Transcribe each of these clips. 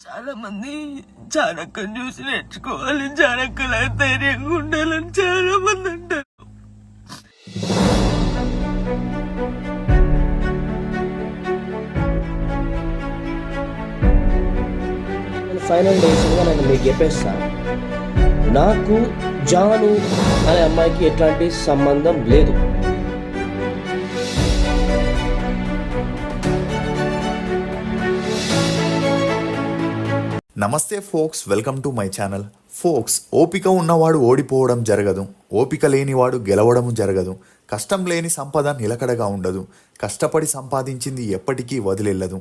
చాలా మంది జానక్కని చూసి నేర్చుకోవాలి, జానక్కలా ధైర్యంగా ఉండాలని చాలా మంది అంటారు. ఫైనల్ డెసిషన్గా నేను మీకు చెప్పేస్తా, నాకు జాను అనే అమ్మాయికి ఎట్లాంటి సంబంధం లేదు. నమస్తే folks, welcome to my channel. Folks, ఓపిక ఉన్నవాడు ఓడిపోవడం జరగదు, ఓపిక లేనివాడు గెలవడం జరగదు, కష్టం లేని సంపద నిలకడగా ఉండదు, కష్టపడి సంపాదించింది ఎప్పటికీ వదిలెళ్ళదు.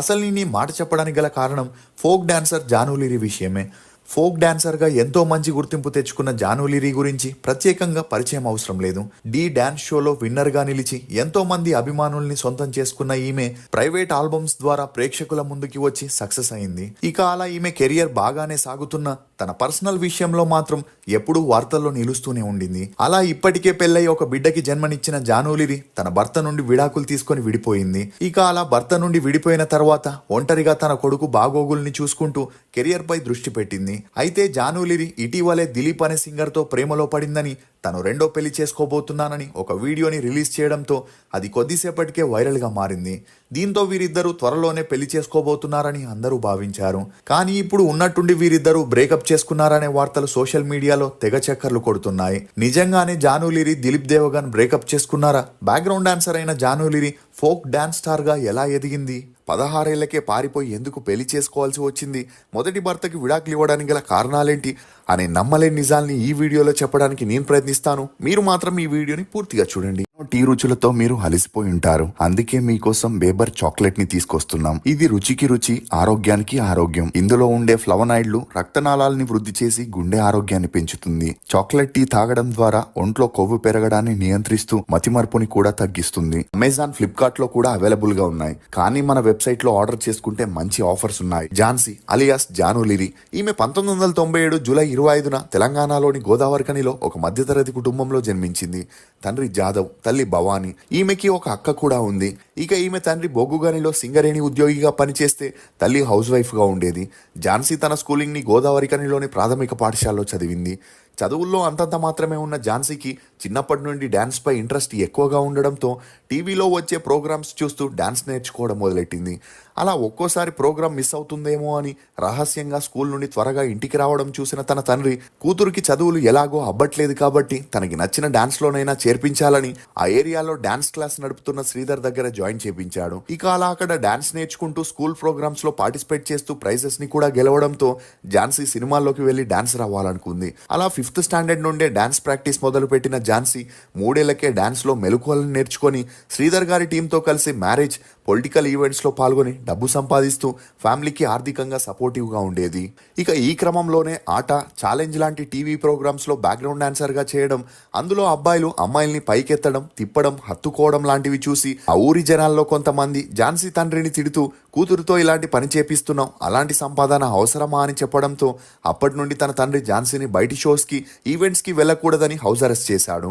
అసలు నేను ఈ మాట చెప్పడానికి గల కారణం ఫోక్ డాన్సర్ జాను లిరి విషయమే. ఫోక్ డాన్సర్గా ఎంతో మంచి గుర్తింపు తెచ్చుకున్న జాను లిరి గురించి ప్రత్యేకంగా పరిచయం అవసరం లేదు. డి డాన్స్ షోలో విన్నర్గా నిలిచి ఎంతో మంది అభిమానుల్ని సొంతం చేసుకున్న ఈమె ప్రైవేట్ ఆల్బమ్స్ ద్వారా ప్రేక్షకుల ముందుకి వచ్చి సక్సెస్ అయింది. ఇక అలా ఈమె కెరియర్ బాగానే సాగుతున్న తన పర్సనల్ విషయంలో మాత్రం ఎప్పుడూ వార్తల్లో నిలుస్తూనే ఉండింది. అలా ఇప్పటికే పెళ్ళై ఒక బిడ్డకి జన్మనిచ్చిన జాను లిరి తన భర్త నుండి విడాకులు తీసుకొని విడిపోయింది. ఇక అలా భర్త నుండి విడిపోయిన తర్వాత ఒంటరిగా తన కొడుకు బాగోగుల్ని చూసుకుంటూ కెరియర్ పై దృష్టి పెట్టింది. అయితే జాను లిరి ఇటీవలే దిలీప్ అనే సింగర్ తో ప్రేమలో పడిందని, తను రెండో పెళ్లి చేసుకోబోతున్నానని ఒక వీడియోని రిలీజ్ చేయడంతో అది కొద్దిసేపటికే వైరల్ గా మారింది. దీంతో వీరిద్దరూ త్వరలోనే పెళ్లి చేసుకోబోతున్నారని అందరూ భావించారు. కానీ ఇప్పుడు ఉన్నట్టుండి వీరిద్దరూ బ్రేకప్ చేసుకున్నారనే వార్తలు సోషల్ మీడియాలో తెగ చక్కర్లు కొడుతున్నాయి. నిజంగానే జాను లిరి దిలీప్ దేవగన్ బ్రేకప్ చేసుకున్నారా? బ్యాక్గ్రౌండ్ డాన్సర్ అయిన జాను లిరి ఫోక్ డాన్స్ స్టార్ గా ఎలా ఎదిగింది? 16 ఏళ్లకే పారిపోయి ఎందుకు పెళ్లి చేసుకోవాల్సి వచ్చింది? మొదటి భర్తకి విడాకులు ఇవ్వడానికి గల కారణాలేంటి అనే నమ్మలేని నిజాల్ని ఈ వీడియోలో చెప్పడానికి నేను ప్రయత్నిస్తాను. మీరు మాత్రం ఈ వీడియోని పూర్తిగా చూడండి. టీ రుచులతో మీరు అలసిపోయి ఉంటారు, అందుకే మీకోసం బేబర్ చాక్లెట్ ని తీసుకొస్తున్నాం. ఇది రుచికి రుచి, ఆరోగ్యానికి ఆరోగ్యం. ఇందులో ఉండే ఫ్లవనాయిడ్లు రక్తనాళాలని వృద్ధి చేసి గుండె ఆరోగ్యాన్ని పెంచుతుంది. చాక్లెట్ టీ తాగడం ద్వారా ఒంట్లో కొవ్వు పెరగడాన్ని నియంత్రిస్తూ మతిమరుపుని కూడా తగ్గిస్తుంది. అమెజాన్, ఫ్లిప్కార్ట్ లో కూడా అవైలబుల్ గా ఉన్నాయి. కానీ మన వెబ్సైట్ లో ఆర్డర్ చేసుకుంటే మంచి ఆఫర్స్ ఉన్నాయి. ఝాన్సీ అలియాస్ జాను లిరి, ఈమె 1997 జూలై 25న తెలంగాణలోని గోదావరిఖనిలో ఒక మధ్యతరగతి కుటుంబంలో జన్మించింది. తండ్రి జాదవ్, తల్లి భవానీ. ఈమెకి ఒక అక్క కూడా ఉంది. ఇక ఈమె తండ్రి బొగ్గుగనిలో సింగరేణి ఉద్యోగిగా పనిచేస్తే తల్లి హౌస్ వైఫ్ గా ఉండేది. ఝాన్సీ తన స్కూలింగ్ ని గోదావరిఖనిలోని ప్రాథమిక పాఠశాలలో చదివింది. చదువుల్లో అంతంత మాత్రమే ఉన్న ఝాన్సీకి చిన్నప్పటి నుండి డాన్స్ పై ఇంట్రెస్ట్ ఎక్కువగా ఉండడంతో టీవీలో వచ్చే ప్రోగ్రామ్స్ చూస్తూ డాన్స్ నేర్చుకోవడం మొదలెట్టింది. అలా ఒక్కోసారి ప్రోగ్రామ్ మిస్ అవుతుందేమో అని రహస్యంగా స్కూల్ నుండి త్వరగా ఇంటికి రావడం చూసిన తన తండ్రి కూతురికి చదువులు ఎలాగో అబ్బట్లేదు కాబట్టి తనకి నచ్చిన డాన్స్ లోనైనా చేర్పించాలని ఆ ఏరియాలో డాన్స్ క్లాస్ నడుపుతున్న శ్రీధర్ దగ్గర జాయిన్ చేపించాడు. ఇక అలా అక్కడ డాన్స్ నేర్చుకుంటూ స్కూల్ ప్రోగ్రామ్స్ లో పార్టిసిపేట్ చేస్తూ ప్రైజెస్ ని కూడా గెలవడంతో ఝాన్సీ సినిమాల్లోకి వెళ్లి డాన్సర్ అవ్వాలనుకుంది. అలా 5th స్టాండర్డ్ నుండే డాన్స్ ప్రాక్టీస్ మొదలు పెట్టిన ఝాన్సీ 3 ఏళ్లకే డాన్స్ లో మెలకువలను నేర్చుకొని శ్రీధర్ గారి టీంతో కలిసి మ్యారేజ్, పొలిటికల్ ఈవెంట్స్ లో పాల్గొని డబ్బు సంపాదిస్తూ ఫ్యామిలీకి ఆర్థికంగా సపోర్టివ్ గా ఉండేది. ఇక ఈ క్రమంలోనే ఆట, ఛాలెంజ్ లాంటి టీవీ ప్రోగ్రామ్స్ లో బ్యాక్గ్రౌండ్ డాన్సర్ గా చేయడం, అందులో అబ్బాయిలు అమ్మాయిల్ని పైకెత్తడం, తిప్పడం, హత్తుకోవడం లాంటివి చూసి ఆ ఊరి జనాల్లో కొంతమంది ఝాన్సీ తండ్రిని తిడుతూ కూతురుతో ఇలాంటి పని చేపిస్తున్నాం, అలాంటి సంపాదన అవసరమా అని చెప్పడంతో అప్పటి నుండి తన తండ్రి ఝాన్సీని బయటి షోస్ కి, ఈవెంట్స్ కి వెళ్లకూడదని హౌస్ అరెస్ట్ చేశాడు.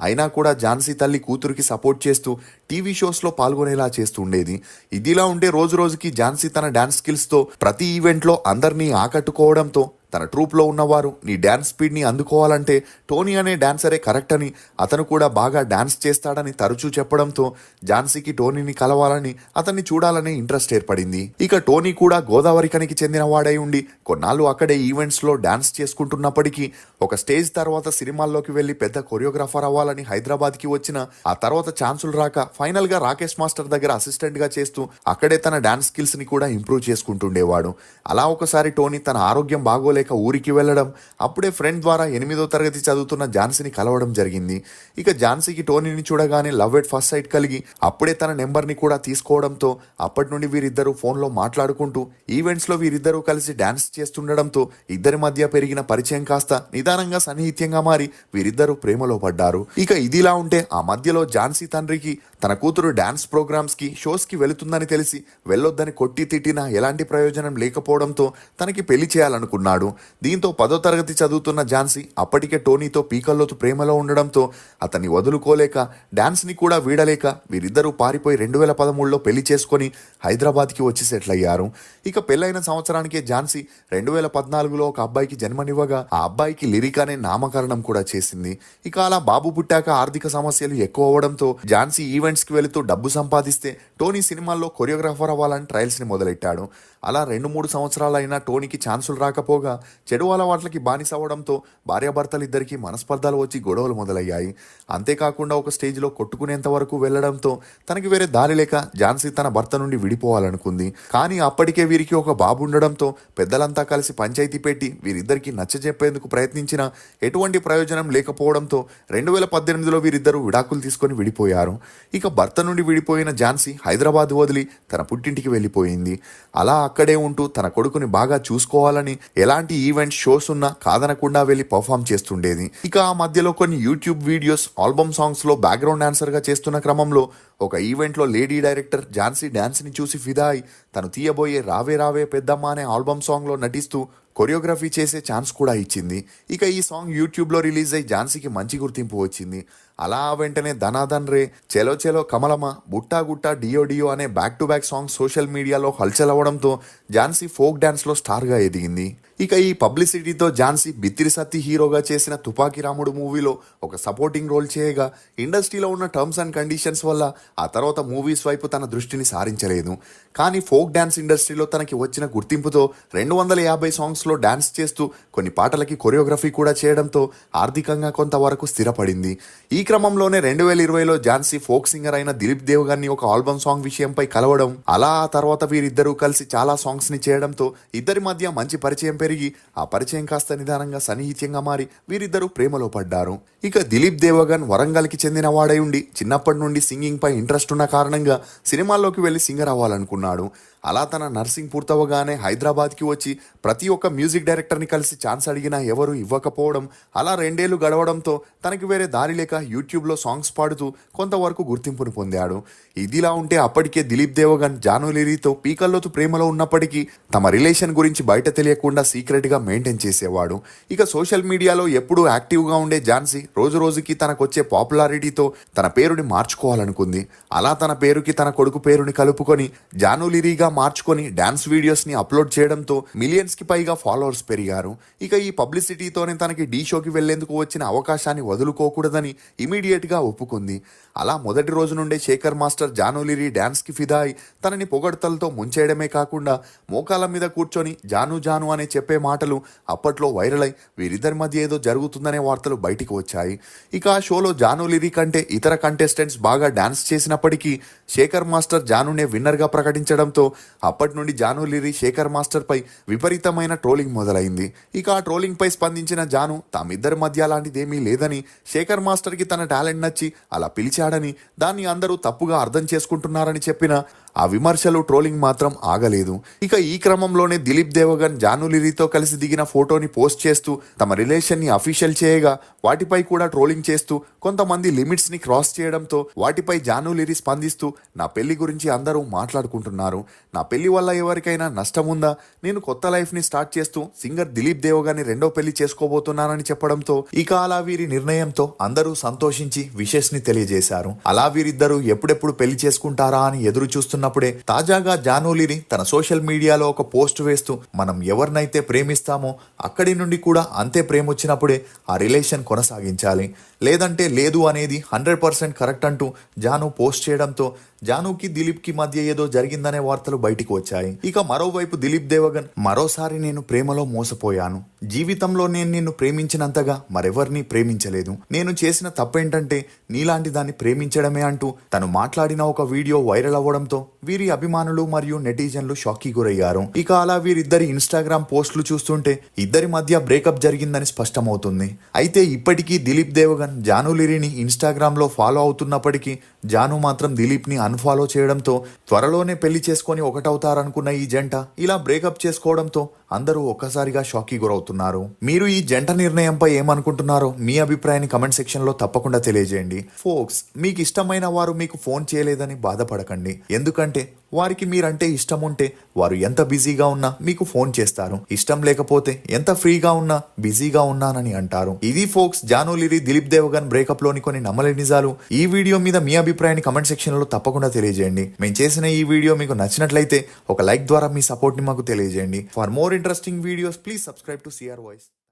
అయినా కూడా ఝాన్సీ తల్లి కూతురికి సపోర్ట్ చేస్తూ టీవీ షోస్ లో పాల్గొనేలా చేస్తుండేది. ఇదిలా ఉంటే రోజు రోజుకి ఝాన్సీ తన డాన్స్ స్కిల్స్ తో ప్రతి ఈవెంట్ లో అందరినీ ఆకట్టుకోవడంతో తన ట్రూప్లో ఉన్నవారు నీ డ్యాన్స్ స్పీడ్ని అందుకోవాలంటే టోనీ అనే డాన్సరే కరెక్ట్ అని, అతను కూడా బాగా డాన్స్ చేస్తాడని తరచూ చెప్పడంతో ఝాన్సీకి టోనీని కలవాలని, అతన్ని చూడాలనే ఇంట్రెస్ట్ ఏర్పడింది. ఇక టోనీ కూడా గోదావరిఖనికి చెందిన వాడై ఉండి కొన్నాళ్ళు అక్కడే ఈవెంట్స్లో డాన్స్ చేసుకుంటున్నప్పటికీ ఒక స్టేజ్ తర్వాత సినిమాల్లోకి వెళ్లి పెద్ద కొరియోగ్రాఫర్ అవ్వాలని హైదరాబాద్కి వచ్చిన, ఆ తర్వాత ఛాన్సులు రాక ఫైనల్గా రాకేష్ మాస్టర్ దగ్గర అసిస్టెంట్గా చేస్తూ అక్కడే తన డాన్స్ స్కిల్స్ని కూడా ఇంప్రూవ్ చేసుకుంటుండేవాడు. అలా ఒకసారి టోనీ తన ఆరోగ్యం బాగోలేక ఊరికి వెళ్లడం, అప్పుడే ఫ్రెండ్ ద్వారా 8వ తరగతి చదువుతున్న ఝాన్సీని కలవడం జరిగింది. ఇక ఝాన్సీకి టోనీని చూడగానే లవ్ ఎట్ ఫస్ట్ సైట్ కలిగి అప్పుడే తన నెంబర్ని కూడా తీసుకోవడంతో అప్పటి నుండి వీరిద్దరూ ఫోన్లో మాట్లాడుకుంటూ ఈవెంట్స్లో వీరిద్దరూ కలిసి డాన్స్ చేస్తుండడంతో ఇద్దరి మధ్య పెరిగిన పరిచయం కాస్త నిదానంగా సన్నిహిత్యంగా మారి వీరిద్దరూ ప్రేమలో పడ్డారు. ఇక ఇదిలా ఉంటే ఆ మధ్యలో ఝాన్సీ తండ్రికి తన కూతురు డాన్స్ ప్రోగ్రామ్స్ కి, షోస్ కి వెళుతుందని తెలిసి వెళ్ళొద్దని కొట్టి తిట్టినా ఎలాంటి ప్రయోజనం లేకపోవడంతో తనకి పెళ్లి చేయాలనుకున్నాడు. ఉంటాడు. దీంతో 10వ తరగతి చదువుతున్న ఝాన్సీ అప్పటికే టోనీతో పీకల్లోతు ప్రేమలో ఉండడంతో అతన్ని వదులుకోలేక డాన్స్ని కూడా వీడలేక వీరిద్దరూ పారిపోయి 2013లో పెళ్లి చేసుకొని హైదరాబాద్కి వచ్చి సెటిల్ అయ్యారు. ఇక పెళ్ళైన సంవత్సరానికే ఝాన్సీ 2014లో ఒక అబ్బాయికి జన్మనివ్వగా ఆ అబ్బాయికి లిరిక్ అనే నామకరణం కూడా చేసింది. ఇక అలా బాబు పుట్టాక ఆర్థిక సమస్యలు ఎక్కువ అవడంతో ఝాన్సీ ఈవెంట్స్కి వెళుతూ డబ్బు సంపాదిస్తే టోనీ సినిమాల్లో కొరియోగ్రాఫర్ అవ్వాలని ట్రయల్స్ని మొదలెట్టాడు. అలా 2-3 సంవత్సరాలైనా టోనీకి ఛాన్సులు రాకపోగా చెడు అలవాట్లకి బానిస అవ్వడంతో భార్యాభర్తలిద్దరికీ మనస్పర్ధలు వచ్చి గొడవలు మొదలయ్యాయి. అంతేకాకుండా ఒక స్టేజ్లో కొట్టుకునేంత వరకు వెళ్లడంతో తనకి వేరే దారి లేక ఝాన్సీ తన భర్త నుండి విడిపోవాలనుకుంది. కానీ అప్పటికే వీరికి ఒక బాబు ఉండడంతో పెద్దలంతా కలిసి పంచాయతీ పెట్టి వీరిద్దరికీ నచ్చజెప్పేందుకు ప్రయత్నించినా ఎటువంటి ప్రయోజనం లేకపోవడంతో 2018లో వీరిద్దరూ విడాకులు తీసుకొని విడిపోయారు. ఇక భర్త నుండి విడిపోయిన ఝాన్సీ హైదరాబాద్ వదిలి తన పుట్టింటికి వెళ్ళిపోయింది. అలా అక్కడే ఉంటూ తన కొడుకుని బాగా చూసుకోవాలని ఎలాంటి ఈవెంట్ షోస్ ఉన్నా కాదనకుండా వెళ్ళి పర్ఫామ్ చేస్తుండేది. ఇక ఆ మధ్యలో కొన్ని యూట్యూబ్ వీడియోస్, ఆల్బమ్ సాంగ్స్లో బ్యాక్గ్రౌండ్ డాన్సర్గా చేస్తున్న క్రమంలో ఒక ఈవెంట్లో లేడీ డైరెక్టర్ ఝాన్సీ డాన్స్ని చూసి ఫిదా అయి తను తీయబోయే రావే రావే పెద్దమ్మ అనే ఆల్బమ్ సాంగ్లో నటిస్తూ కొరియోగ్రఫీ చేసే ఛాన్స్ కూడా ఇచ్చింది. ఇక ఈ సాంగ్ యూట్యూబ్లో రిలీజ్ అయ్యి ఝాన్సీకి మంచి గుర్తింపు వచ్చింది. అలా వెంటనే ధనాధన్ రే, చెలో చెలో కమలమ, బుట్టా గుట్టా డియో డియో అనే back to back songs social మీడియాలో హల్చల్ అవ్వడంతో ఝాన్సీ ఫోక్ డాన్స్లో స్టార్గా ఎదిగింది. ఇక ఈ పబ్లిసిటీతో ఝాన్సీ బిత్తిరి సత్తి హీరోగా చేసిన తుపాకీ రాముడు మూవీలో ఒక సపోర్టింగ్ రోల్ చేయగా ఇండస్ట్రీలో ఉన్న టర్మ్స్ అండ్ కండిషన్స్ వల్ల ఆ తర్వాత మూవీస్ వైపు తన దృష్టిని సారించలేదు. కానీ ఫోక్ డాన్స్ ఇండస్ట్రీలో తనకి వచ్చిన గుర్తింపుతో 250 సాంగ్స్లో డాన్స్ చేస్తూ కొన్ని పాటలకి కొరియోగ్రఫీ కూడా చేయడంతో ఆర్థికంగా కొంతవరకు స్థిరపడింది. ఈ క్రమంలోనే 2020లో ఝాన్సీ ఫోక్ సింగర్ అయిన దిలీప్ దేవగన్ని ఒక ఆల్బమ్ సాంగ్ విషయంపై కలవడం, అలా ఆ తర్వాత వీరిద్దరూ కలిసి చాలా సాంగ్స్ ని చేయడంతో ఇద్దరి మధ్య మంచి పరిచయం పెరిగి ఆ పరిచయం కాస్త నిదానంగా సన్నిహిత్యంగా మారి వీరిద్దరూ ప్రేమలో పడ్డారు. ఇక దిలీప్ దేవగన్ వరంగల్కి చెందిన వాడై ఉండి చిన్నప్పటి నుండి సింగింగ్ పై ఇంట్రెస్ట్ ఉన్న కారణంగా సినిమాల్లోకి వెళ్లి సింగర్ అవ్వాలనుకున్నాడు. అలా తన నర్సింగ్ పూర్తవగానే హైదరాబాద్కి వచ్చి ప్రతి ఒక్క మ్యూజిక్ డైరెక్టర్ని కలిసి ఛాన్స్ అడిగినా ఎవరు ఇవ్వకపోవడం, అలా 2 ఏళ్లు గడవడంతో తనకి వేరే దారి లేక యూట్యూబ్లో సాంగ్స్ పాడుతూ కొంతవరకు గుర్తింపును పొందాడు. ఇదిలా ఉంటే అప్పటికే దిలీప్ దేవగన్ జాను లిరీతో పీకల్లోతు ప్రేమలో ఉన్నప్పటికీ తమ రిలేషన్ గురించి బయట తెలియకుండా సీక్రెట్గా మెయింటైన్ చేసేవాడు. ఇక సోషల్ మీడియాలో ఎప్పుడూ యాక్టివ్గా ఉండే ఝాన్సీ రోజు రోజుకి తనకొచ్చే పాపులారిటీతో తన పేరుని మార్చుకోవాలనుకుంది. అలా తన పేరుకి తన కొడుకు పేరుని కలుపుకొని జాను లిరీగా మార్చుకొని డాన్స్ వీడియోస్ ని అప్లోడ్ చేయడంతో మిలియన్స్ కి పైగా ఫాలోవర్స్ పెరిగారు. ఇక ఈ పబ్లిసిటీతోనే తనకి డీ షోకి వెళ్లేందుకు వచ్చిన అవకాశాన్ని వదులుకోకూడదని ఇమీడియట్ గా ఒప్పుకుంది. అలా మొదటి రోజు నుండే శేఖర్ మాస్టర్ జాను లిరీ డాన్స్ కి ఫిదా అయి తనని పొగడ్తలతో ముంచేయడమే కాకుండా మోకాల మీద కూర్చొని జాను జాను అనే చెప్పే మాటలు అప్పట్లో వైరల్ అయి వీరిద్దరి మధ్య ఏదో జరుగుతుందనే వార్తలు బయటికి వచ్చాయి. ఇక ఆ షోలో జాను లిరీ కంటే ఇతర కంటెస్టెంట్స్ బాగా డాన్స్ చేసినప్పటికీ శేఖర్ మాస్టర్ జానునే విన్నర్ గా ప్రకటించడంతో అప్పటి నుండి జాను లిరీ శేఖర్ మాస్టర్ పై విపరీతమైన ట్రోలింగ్ మొదలైంది. ఇక ఆ ట్రోలింగ్ పై స్పందించిన జాను తామిద్దరి మధ్య అలాంటిదేమీ లేదని, శేఖర్ మాస్టర్ కి తన టాలెంట్ నచ్చి అలా పిలిచాడని, దాన్ని అందరూ తప్పుగా అర్థం చేసుకుంటున్నారని చెప్పిన ఆ విమర్శలు, ట్రోలింగ్ మాత్రం ఆగలేదు. ఇక ఈ క్రమంలోనే దిలీప్ దేవగన్ జాను లిరీతో కలిసి దిగిన ఫోటోని పోస్ట్ చేస్తూ తమ రిలేషన్ ని అఫీషియల్ చేయగా వాటిపై కూడా ట్రోలింగ్ చేస్తూ కొంతమంది లిమిట్స్ ని క్రాస్ చేయడంతో వాటిపై జాను లిరీ స్పందిస్తూ నా పెళ్లి గురించి అందరూ మాట్లాడుకుంటున్నారు, నా పెళ్లి వల్ల ఎవరికైనా నష్టం ఉందా, నేను కొత్త లైఫ్ ని స్టార్ట్ చేస్తూ సింగర్ దిలీప్ దేవగన్ని 2వ పెళ్లి చేసుకోబోతున్నానని చెప్పడంతో ఇక అలా వీరి నిర్ణయంతో అందరూ సంతోషించి విషెస్ ని తెలియజేశారు. అలా వీరిద్దరూ ఎప్పుడెప్పుడు పెళ్లి చేసుకుంటారా అని ఎదురు చూస్తున్నప్పుడే తాజాగా జాను లిరీ తన సోషల్ మీడియాలో ఒక పోస్ట్ వేస్తూ మనం ఎవరినైతే ప్రేమిస్తామో అక్కడి నుండి కూడా అంతే ప్రేమ వచ్చినప్పుడే ఆ రిలేషన్ కొనసాగించాలి, లేదంటే లేదు అనేది 100% కరెక్ట్ అంటూ జాను పోస్ట్ చేయడంతో జానుకి దిలీప్ కి మధ్య ఏదో జరిగిందనే వార్తలు బయటికి వచ్చాయి. ఇక మరోవైపు దిలీప్ దేవగన్ మరోసారి నేను ప్రేమలో మోసపోయాను, జీవితంలో నేను నిన్ను ప్రేమించినంతగా మరెవరిని ప్రేమించలేదు, నేను చేసిన తప్పేంటంటే నీలాంటి దాన్ని ప్రేమించడమే అంటూ తను మాట్లాడిన ఒక వీడియో వైరల్ అవ్వడంతో వీరి అభిమానులు మరియు నెటిజన్లు షాక్కి గురయ్యారు. ఇక అలా వీరిద్దరి ఇన్స్టాగ్రామ్ పోస్టులు చూస్తుంటే ఇద్దరి మధ్య బ్రేకప్ జరిగిందని స్పష్టమవుతుంది. అయితే ఇప్పటికీ దిలీప్ దేవగన్ జాను లిరీని ఇన్స్టాగ్రామ్ లో ఫాలో అవుతున్నప్పటికీ జాను మాత్రం దిలీప్ ని అన్ఫాలో చేయడంతో త్వరలోనే పెళ్లి చేసుకొని ఒకటవుతారనుకున్న ఈ జంట ఇలా బ్రేకప్ చేసుకోవడంతో అందరూ ఒక్కసారిగా షాక్కి గురవుతున్నారు. మీరు ఈ జంట నిర్ణయంపై ఏమనుకుంటున్నారో మీ అభిప్రాయాన్ని కమెంట్ సెక్షన్ లో తప్పకుండా తెలియజేయండి. ఫోక్స్, మీకు ఇష్టమైన వారు మీకు ఫోన్ చేయలేదని బాధపడకండి, ఎందుకంటే వారికి మీరంటే ఇష్టం ఉంటే వారు ఎంత బిజీగా ఉన్నా మీకు ఫోన్ చేస్తారు. ఇష్టం లేకపోతే ఎంత ఫ్రీగా ఉన్నా బిజీగా ఉన్నానని అంటారు. ఇది ఫోక్స్ జాను లిరి దిలీప్ దేవగన్ బ్రేకప్ లోని కొన్ని నమ్మలేని నిజాలు. ఈ వీడియో మీద మీ అభిప్రాయాన్ని కమెంట్ సెక్షన్ లో తప్పకుండా తెలియజేయండి. మేము చేసిన ఈ వీడియో మీకు నచ్చినట్లయితే ఒక లైక్ ద్వారా మీ సపోర్ట్ ని మాకు తెలియజేయండి. For more interesting videos please subscribe to CR voice.